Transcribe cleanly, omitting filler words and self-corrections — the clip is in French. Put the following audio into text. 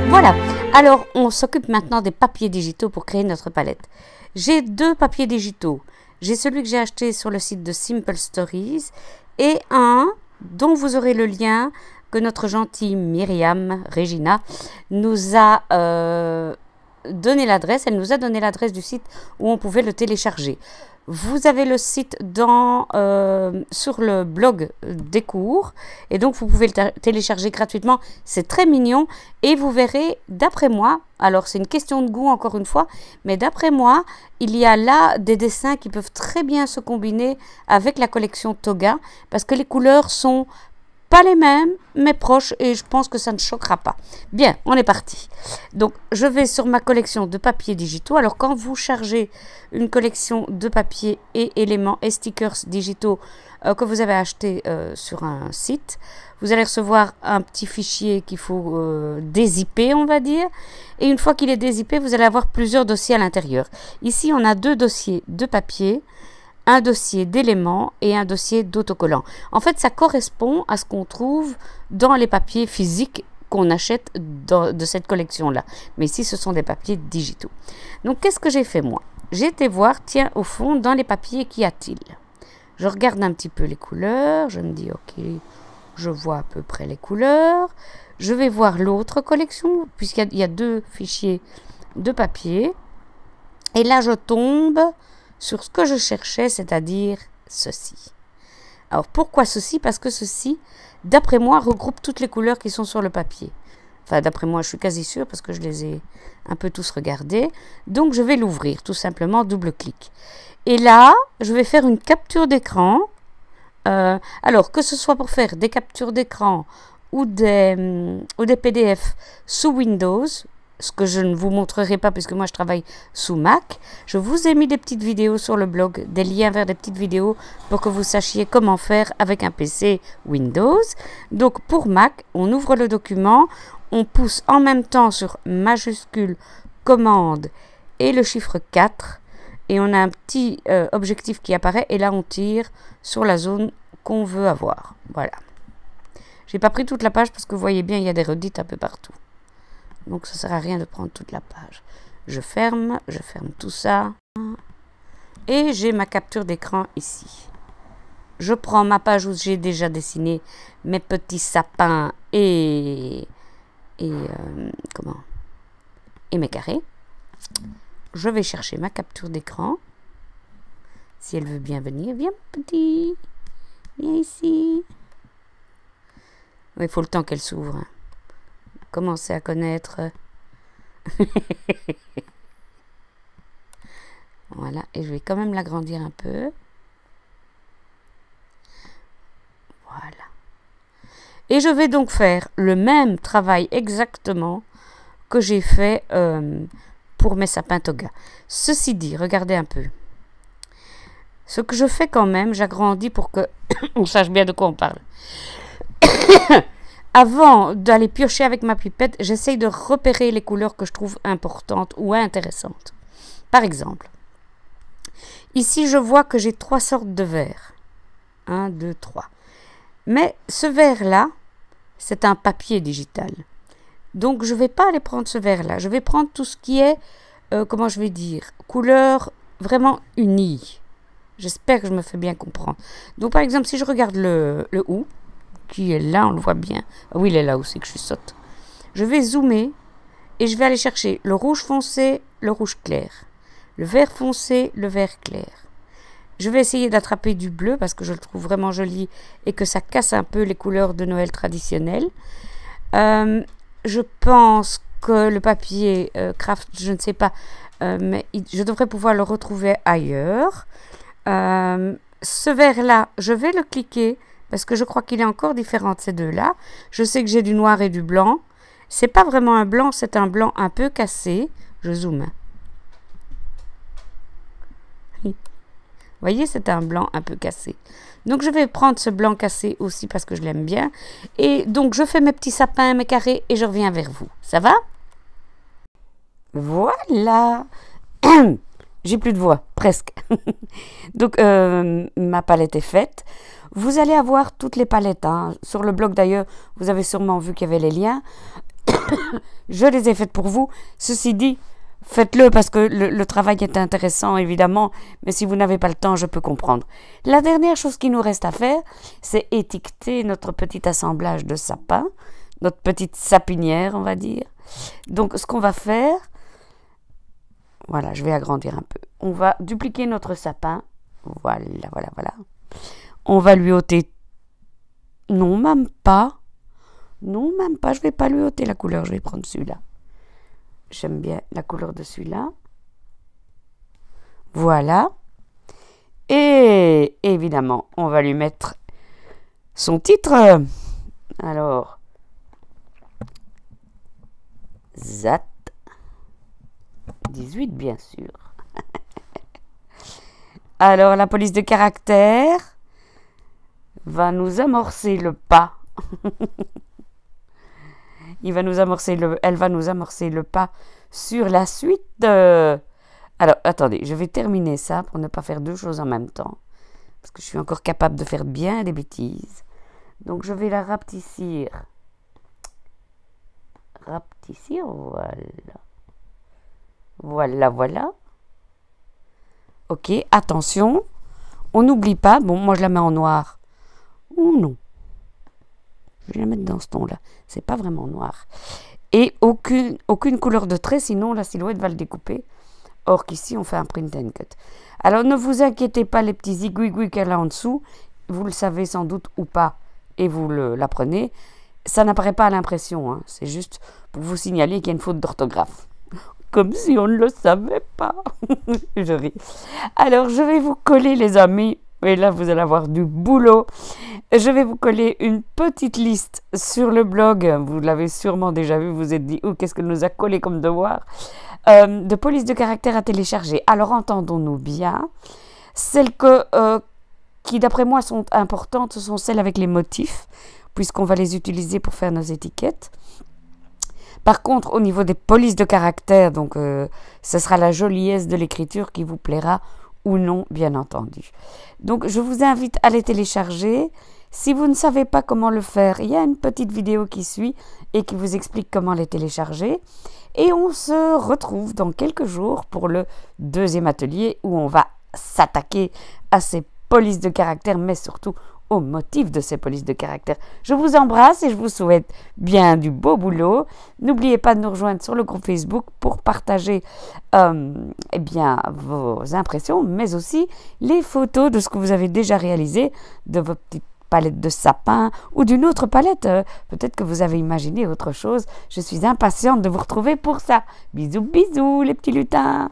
Voilà, alors on s'occupe maintenant des papiers digitaux pour créer notre palette. J'ai deux papiers digitaux. J'ai celui que j'ai acheté sur le site de Simple Stories et un dont vous aurez le lien que notre gentille Myriam Regina nous a donné l'adresse. Elle nous a donné l'adresse du site où on pouvait le télécharger. Vous avez le site sur le blog des cours et donc vous pouvez le télécharger gratuitement. C'est très mignon et vous verrez, d'après moi, alors c'est une question de goût encore une fois, mais d'après moi, il y a là des dessins qui peuvent très bien se combiner avec la collection Toga parce que les couleurs sont pas les mêmes, mais proches, et je pense que ça ne choquera pas. Bien, on est parti. Donc, je vais sur ma collection de papiers digitaux. Alors, quand vous chargez une collection de papiers et éléments et stickers digitaux que vous avez acheté sur un site, vous allez recevoir un petit fichier qu'il faut dézipper, on va dire. Et une fois qu'il est dézippé, vous allez avoir plusieurs dossiers à l'intérieur. Ici, on a deux dossiers de papier, un dossier d'éléments et un dossier d'autocollants. En fait, ça correspond à ce qu'on trouve dans les papiers physiques qu'on achète de cette collection-là. Mais ici, ce sont des papiers digitaux. Donc, qu'est-ce que j'ai fait, moi? J'ai été voir, tiens, au fond, dans les papiers, qu'y a-t-il? Je regarde un petit peu les couleurs. Je me dis, ok, je vois à peu près les couleurs. Je vais voir l'autre collection, puisqu'il y a deux fichiers de papier. Et là, je tombe sur ce que je cherchais, c'est-à-dire ceci. Alors, pourquoi ceci? Parce que ceci, d'après moi, regroupe toutes les couleurs qui sont sur le papier. Enfin, d'après moi, je suis quasi sûre parce que je les ai un peu tous regardés. Donc, je vais l'ouvrir, tout simplement, double-clic. Et là, je vais faire une capture d'écran. Alors, que ce soit pour faire des captures d'écran ou des PDF sous Windows, ce que je ne vous montrerai pas puisque moi je travaille sous Mac. Je vous ai mis des petites vidéos sur le blog, des liens vers des petites vidéos pour que vous sachiez comment faire avec un PC Windows. Donc pour Mac, on ouvre le document, on pousse en même temps sur majuscule, commande et le chiffre 4 et on a un petit objectif qui apparaît et là on tire sur la zone qu'on veut avoir. Voilà. J'ai pas pris toute la page parce que vous voyez bien, il y a des redites un peu partout. Donc, ça ne sert à rien de prendre toute la page. Je ferme tout ça. Et j'ai ma capture d'écran ici. Je prends ma page où j'ai déjà dessiné mes petits sapins et mes carrés. Je vais chercher ma capture d'écran. Si elle veut bien venir. Viens, petit. Viens ici. Il faut le temps qu'elle s'ouvre. Hein. Commencer à connaître. Voilà, et je vais quand même l'agrandir un peu. Voilà. Et je vais donc faire le même travail exactement que j'ai fait pour mes sapins Toga. Ceci dit, regardez un peu. Ce que je fais quand même, j'agrandis pour que on sache bien de quoi on parle. Avant d'aller piocher avec ma pipette, j'essaye de repérer les couleurs que je trouve importantes ou intéressantes. Par exemple, ici je vois que j'ai 3 sortes de verres. 1, 2, 3. Mais ce verre-là, c'est un papier digital. Donc je ne vais pas aller prendre ce verre-là. Je vais prendre tout ce qui est, comment je vais dire, couleur vraiment unie. J'espère que je me fais bien comprendre. Donc par exemple, si je regarde le OU, qui est là, on le voit bien. Oui, il est là aussi que je suis sotte. Je vais zoomer et je vais aller chercher le rouge foncé, le rouge clair. Le vert foncé, le vert clair. Je vais essayer d'attraper du bleu parce que je le trouve vraiment joli et que ça casse un peu les couleurs de Noël traditionnelles. Je pense que le papier craft, je ne sais pas, mais je devrais pouvoir le retrouver ailleurs. Ce vert-là, je vais le cliquer parce que je crois qu'il est encore différent de ces deux-là. Je sais que j'ai du noir et du blanc. C'est pas vraiment un blanc, c'est un blanc un peu cassé. Je zoome. Vous voyez, c'est un blanc un peu cassé. Donc, je vais prendre ce blanc cassé aussi parce que je l'aime bien. Et donc, je fais mes petits sapins, mes carrés et je reviens vers vous. Ça va? Voilà. J'ai plus de voix, presque. Donc, ma palette est faite. Vous allez avoir toutes les palettes. Hein. Sur le blog d'ailleurs, vous avez sûrement vu qu'il y avait les liens. Je les ai faites pour vous. Ceci dit, faites-le parce que le travail est intéressant, évidemment. Mais si vous n'avez pas le temps, je peux comprendre. La dernière chose qui nous reste à faire, c'est étiqueter notre petit assemblage de sapin. Notre petite sapinière, on va dire. Donc, ce qu'on va faire... Voilà, je vais agrandir un peu. On va dupliquer notre sapin. Voilà. On va lui ôter... Non, même pas. Non, même pas. Je ne vais pas lui ôter la couleur. Je vais prendre celui-là. J'aime bien la couleur de celui-là. Voilà. Et évidemment, on va lui mettre son titre. Alors, ZAT 18, bien sûr. Alors, la police de caractère va nous amorcer le pas. Elle va nous amorcer le pas sur la suite. Alors, attendez, je vais terminer ça pour ne pas faire deux choses en même temps. Parce que je suis encore capable de faire bien des bêtises. Donc, je vais la rapetissir. Voilà. Ok, attention. On n'oublie pas. Bon, moi, je la mets en noir. Ou non. Je vais la mettre dans ce ton-là. C'est pas vraiment noir. Et aucune couleur de trait, sinon la silhouette va le découper. Or qu'ici, on fait un print and cut. Alors, ne vous inquiétez pas, les petits zigouigouis qu'il y a là en dessous. Vous le savez sans doute ou pas. Et vous l'apprenez. Ça n'apparaît pas à l'impression. Hein. C'est juste pour vous signaler qu'il y a une faute d'orthographe. Comme si on ne le savait pas. Je ris. Alors, je vais vous coller, les amis. Et là, vous allez avoir du boulot. Je vais vous coller une petite liste sur le blog. Vous l'avez sûrement déjà vu. Vous vous êtes dit, oh, qu'est-ce qu'elle nous a collé comme devoir de police de caractère à télécharger. Alors, entendons-nous bien. Celles qui, d'après moi, sont importantes, ce sont celles avec les motifs, puisqu'on va les utiliser pour faire nos étiquettes. Par contre, au niveau des polices de caractère, donc, ce sera la joliesse de l'écriture qui vous plaira ou non, bien entendu. Donc, je vous invite à les télécharger. Si vous ne savez pas comment le faire, il y a une petite vidéo qui suit et qui vous explique comment les télécharger. Et on se retrouve dans quelques jours pour le deuxième atelier où on va s'attaquer à ces polices de caractère, mais surtout aux motifs de ces polices de caractère. Je vous embrasse et je vous souhaite bien du beau boulot. N'oubliez pas de nous rejoindre sur le groupe Facebook pour partager vos impressions, mais aussi les photos de ce que vous avez déjà réalisé, de vos petites palettes de sapin ou d'une autre palette. Peut-être que vous avez imaginé autre chose. Je suis impatiente de vous retrouver pour ça. Bisous, bisous les petits lutins.